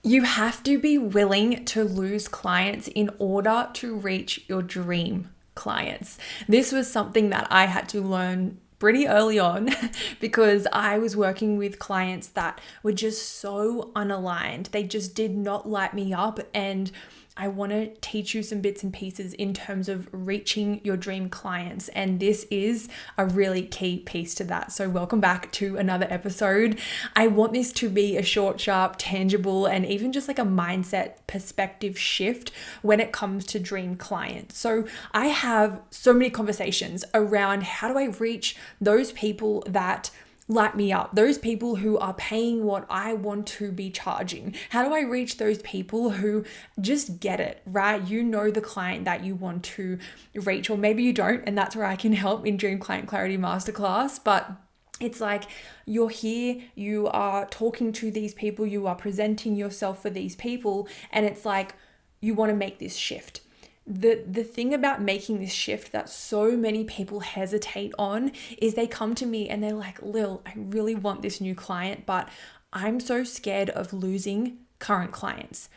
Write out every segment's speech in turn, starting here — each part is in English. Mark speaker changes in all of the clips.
Speaker 1: You have to be willing to lose clients in order to reach your dream clients. This was something that I had to learn pretty early on because I was working with clients that were just so unaligned. They just did not light me up, and I want to teach you some bits and pieces in terms of reaching your dream clients. And this is a really key piece to that. So welcome back to another episode. I want this to be a short, sharp, tangible, and even just like a mindset perspective shift when it comes to dream clients. So I have so many conversations around how do I reach those people that light me up, those people who are paying what I want to be charging. How do I reach those people who just get it, right? You know the client that you want to reach, or maybe you don't, and that's where I can help in Dream Client Clarity Masterclass. But it's like you're here, you are talking to these people, you are presenting yourself for these people, and it's like you want to make this shift. The thing about making this shift that so many people hesitate on is they come to me and they're like, Lil, I really want this new client, but I'm so scared of losing current clients.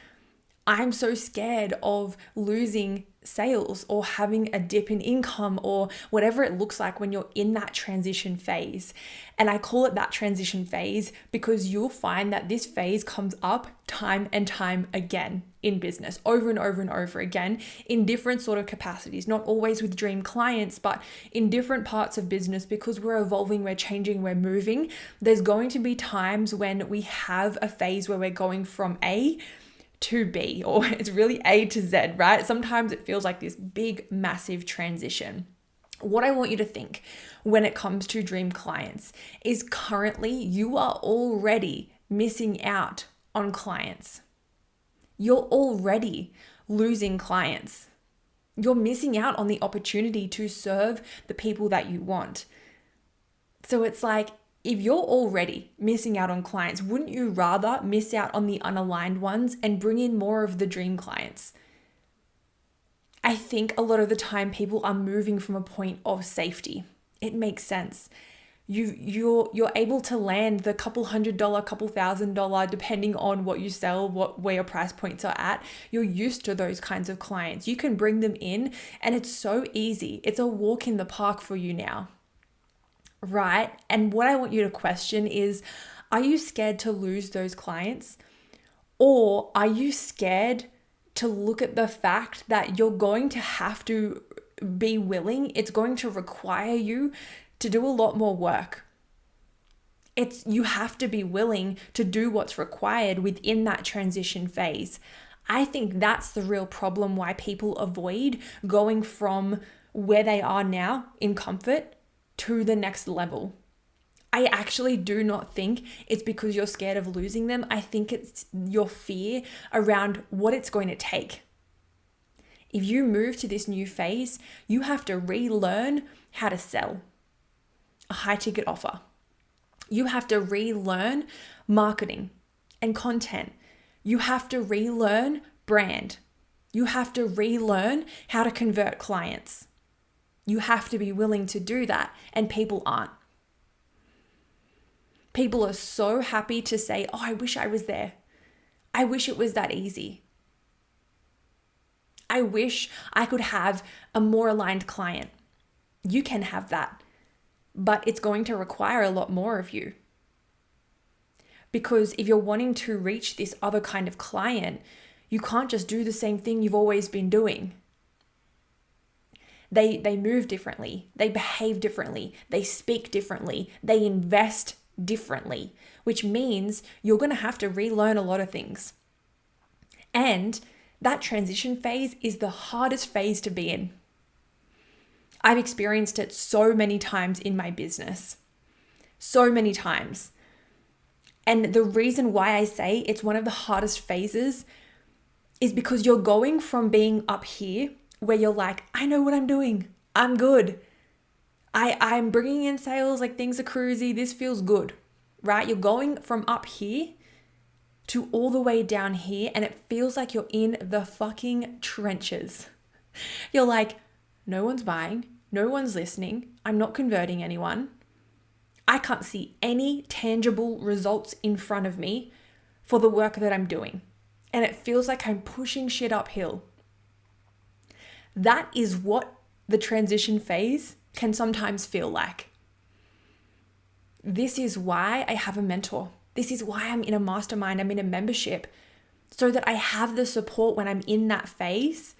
Speaker 1: I'm so scared of losing sales or having a dip in income or whatever it looks like when you're in that transition phase. And I call it that transition phase because you'll find that this phase comes up time and time again in business, over and over and over again, in different sort of capacities, not always with dream clients, but in different parts of business, because we're evolving, we're changing, we're moving. There's going to be times when we have a phase where we're going from A to B, or it's really A to Z, right? Sometimes it feels like this big, massive transition. What I want you to think when it comes to dream clients is currently you are already missing out on clients. You're already losing clients. You're missing out on the opportunity to serve the people that you want. So it's like, if you're already missing out on clients, wouldn't you rather miss out on the unaligned ones and bring in more of the dream clients? I think a lot of the time people are moving from a point of safety. It makes sense. You're able to land the couple $100, couple $1,000, depending on what you sell, where your price points are at. You're used to those kinds of clients. You can bring them in and it's so easy. It's a walk in the park for you now. Right? And what I want you to question is, are you scared to lose those clients? Or are you scared to look at the fact that you're going to have to be willing? It's going to require you to do a lot more work. You have to be willing to do what's required within that transition phase. I think that's the real problem why people avoid going from where they are now in comfort to the next level. I actually do not think it's because you're scared of losing them. I think it's your fear around what it's going to take. If you move to this new phase, you have to relearn how to sell a high ticket offer. You have to relearn marketing and content. You have to relearn brand. You have to relearn how to convert clients. You have to be willing to do that, and people aren't. People are so happy to say, oh, I wish I was there. I wish it was that easy. I wish I could have a more aligned client. You can have that, but it's going to require a lot more of you. Because if you're wanting to reach this other kind of client, you can't just do the same thing you've always been doing. They move differently, they behave differently, they speak differently, they invest differently, which means you're going to have to relearn a lot of things. And that transition phase is the hardest phase to be in. I've experienced it so many times in my business, so many times. And the reason why I say it's one of the hardest phases is because you're going from being up here where you're like, I know what I'm doing. I'm good. I'm bringing in sales, like things are cruisy. This feels good, right? You're going from up here to all the way down here, and it feels like you're in the fucking trenches. You're like, no one's buying. No one's listening. I'm not converting anyone. I can't see any tangible results in front of me for the work that I'm doing. and it feels like I'm pushing shit uphill. That is what the transition phase can sometimes feel like. This is why I have a mentor. This is why I'm in a mastermind, I'm in a membership, so that I have the support when I'm in that phase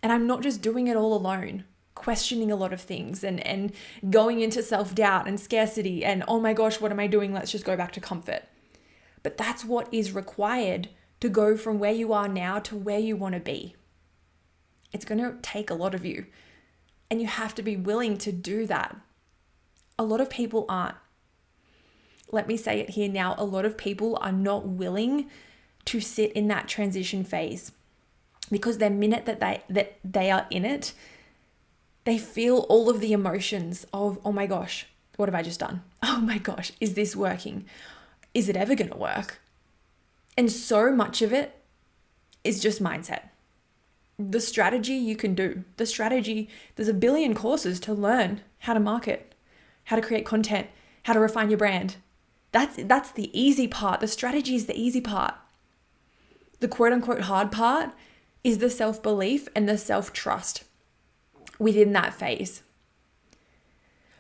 Speaker 1: and I'm not just doing it all alone, questioning a lot of things and going into self-doubt and scarcity and, oh my gosh, what am I doing? Let's just go back to comfort. But that's what is required to go from where you are now to where you want to be. It's going to take a lot of you, and you have to be willing to do that. A lot of people aren't. Let me say it here now. A lot of people are not willing to sit in that transition phase because the minute that they are in it, they feel all of the emotions of, oh my gosh, what have I just done? Oh my gosh, is this working? Is it ever going to work? And so much of it is just mindset. The strategy you can do, there's a billion courses to learn how to market, how to create content, how to refine your brand. That's the easy part. The strategy is the easy part. The quote unquote hard part is the self-belief and the self-trust within that phase.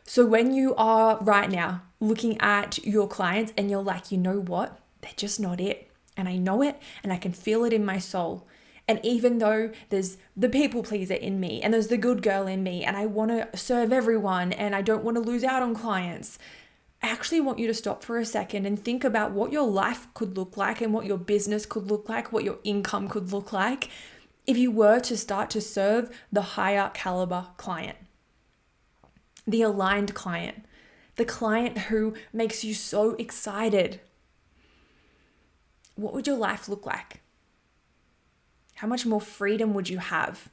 Speaker 1: So when you are right now looking at your clients and you're like, you know what? They're just not it. And I know it and I can feel it in my soul. And even though there's the people pleaser in me and there's the good girl in me and I want to serve everyone and I don't want to lose out on clients, I actually want you to stop for a second and think about what your life could look like and what your business could look like, what your income could look like if you were to start to serve the higher caliber client, the aligned client, the client who makes you so excited. What would your life look like? How much more freedom would you have?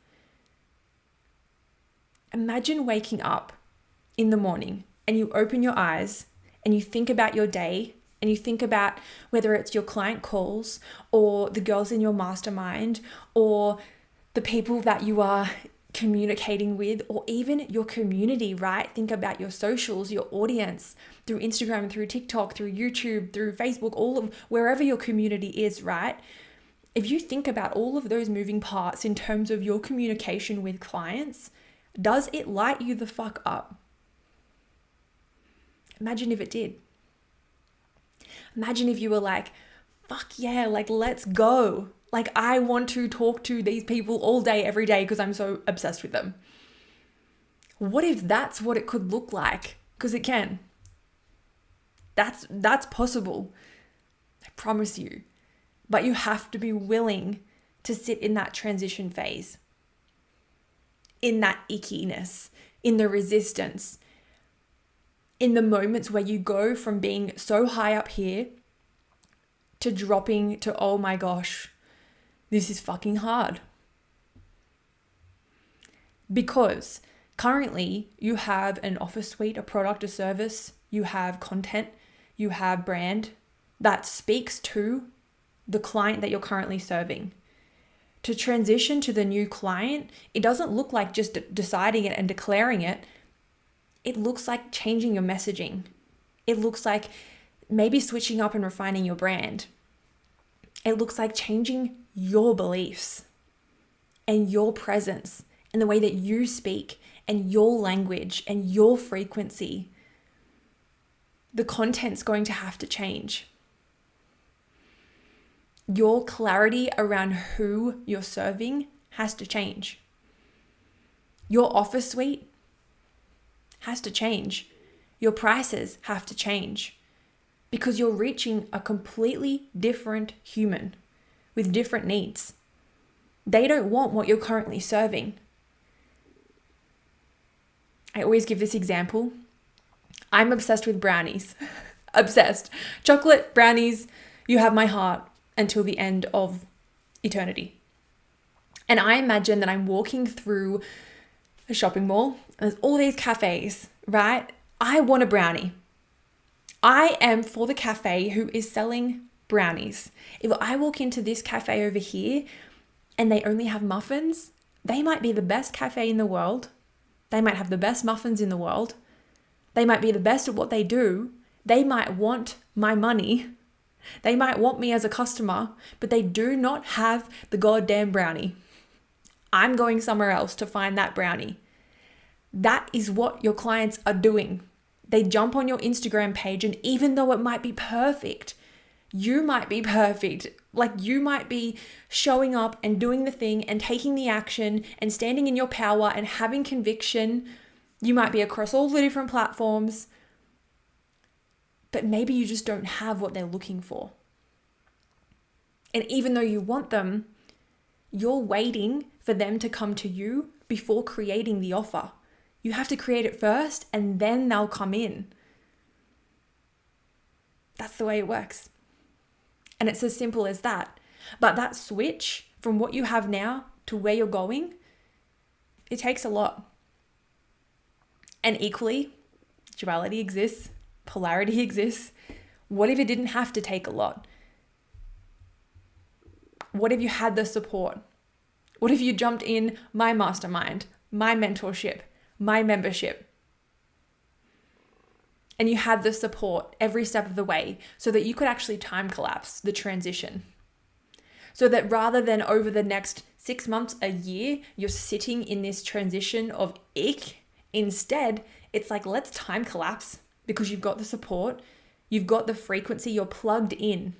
Speaker 1: Imagine waking up in the morning and you open your eyes and you think about your day and you think about whether it's your client calls or the girls in your mastermind or the people that you are communicating with or even your community, right? Think about your socials, your audience through Instagram, through TikTok, through YouTube, through Facebook, all of wherever your community is, right? If you think about all of those moving parts in terms of your communication with clients, does it light you the fuck up? Imagine if it did. Imagine if you were like, fuck yeah, like let's go. Like I want to talk to these people all day, every day because I'm so obsessed with them. What if that's what it could look like? Because it can. That's possible. I promise you. But you have to be willing to sit in that transition phase, in that ickiness, in the resistance, in the moments where you go from being so high up here to dropping to, oh my gosh, this is fucking hard. Because currently you have an offer suite, a product, a service, you have content, you have brand that speaks to the client that you're currently serving. To transition to the new client, it doesn't look like just deciding it and declaring it. It looks like changing your messaging. It looks like maybe switching up and refining your brand. It looks like changing your beliefs and your presence and the way that you speak and your language and your frequency. The content's going to have to change. Your clarity around who you're serving has to change. Your offer suite has to change. Your prices have to change because you're reaching a completely different human with different needs. They don't want what you're currently serving. I always give this example. I'm obsessed with brownies. Obsessed. Chocolate, brownies, you have my heart until the end of eternity. And I imagine that I'm walking through a shopping mall and there's all these cafes, right? I want a brownie. I am for the cafe who is selling brownies. If I walk into this cafe over here and they only have muffins, they might be the best cafe in the world. They might have the best muffins in the world. They might be the best at what they do. They might want my money. They might want me as a customer, but they do not have the goddamn brownie. I'm going somewhere else to find that brownie. That is what your clients are doing. They jump on your Instagram page, and even though it might be perfect, you might be perfect. Like, you might be showing up and doing the thing and taking the action and standing in your power and having conviction. You might be across all the different platforms, but maybe you just don't have what they're looking for. And even though you want them, you're waiting for them to come to you before creating the offer. You have to create it first, and then they'll come in. That's the way it works. And it's as simple as that. But that switch from what you have now to where you're going, it takes a lot. And equally, duality exists, polarity exists. What if it didn't have to take a lot? What if you had the support? What if you jumped in my mastermind, my mentorship, my membership, and you had the support every step of the way so that you could actually time collapse the transition? So that rather than over the next 6 months, a year, you're sitting in this transition of ick, instead, it's like, let's time collapse, because you've got the support, you've got the frequency, you're plugged in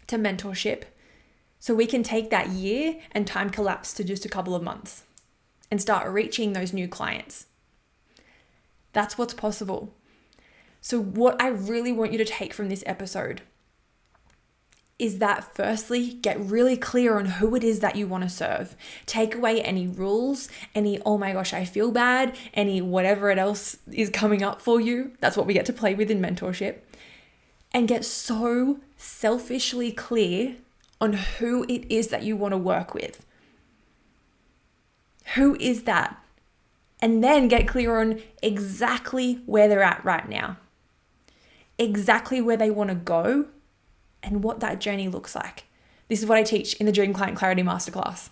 Speaker 1: to mentorship. So we can take that year and time collapse to just a couple of months and start reaching those new clients. That's what's possible. So what I really want you to take from this episode is that, firstly, get really clear on who it is that you want to serve. Take away any rules, any, oh my gosh, I feel bad, any whatever else is coming up for you. That's what we get to play with in mentorship. And get so selfishly clear on who it is that you want to work with. Who is that? And then get clear on exactly where they're at right now. Exactly where they want to go and what that journey looks like. This is what I teach in the Dream Client Clarity Masterclass,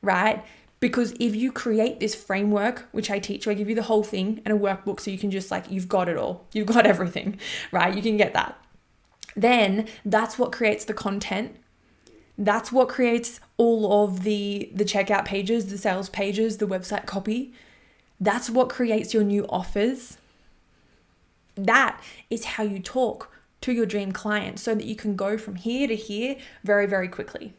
Speaker 1: right? Because if you create this framework, which I teach, I give you the whole thing and a workbook so you can just you've got it all. You've got everything, right? You can get that. Then that's what creates the content. That's what creates all of the checkout pages, the sales pages, the website copy. That's what creates your new offers. That is how you talk to your dream client so that you can go from here to here very, very quickly.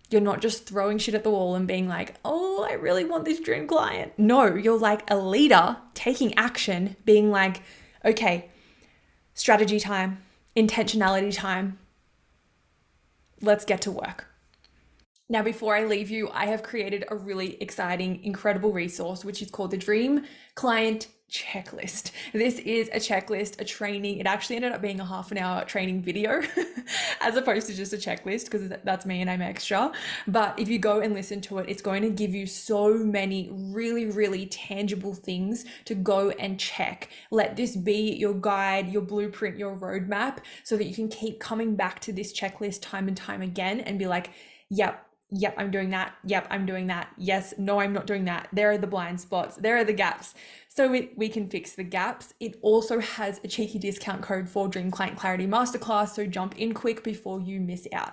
Speaker 1: You're not just throwing shit at the wall and being like, oh, I really want this dream client. No, you're like a leader taking action, being like, okay, strategy time, intentionality time. Let's get to work. Now, before I leave you, I have created a really exciting, incredible resource, which is called the Dream Client Checklist. This is a checklist, a training. It actually ended up being a half an hour training video as opposed to just a checklist, because that's me and I'm extra. But if you go and listen to it, it's going to give you so many really, really tangible things to go and check. Let this be your guide, your blueprint, your roadmap, so that you can keep coming back to this checklist time and time again and be like, yep, I'm doing that. Yep, I'm doing that. Yes, no, I'm not doing that. There are the blind spots. There are the gaps. So we can fix the gaps. It also has a cheeky discount code for Dream Client Clarity Masterclass. So jump in quick before you miss out.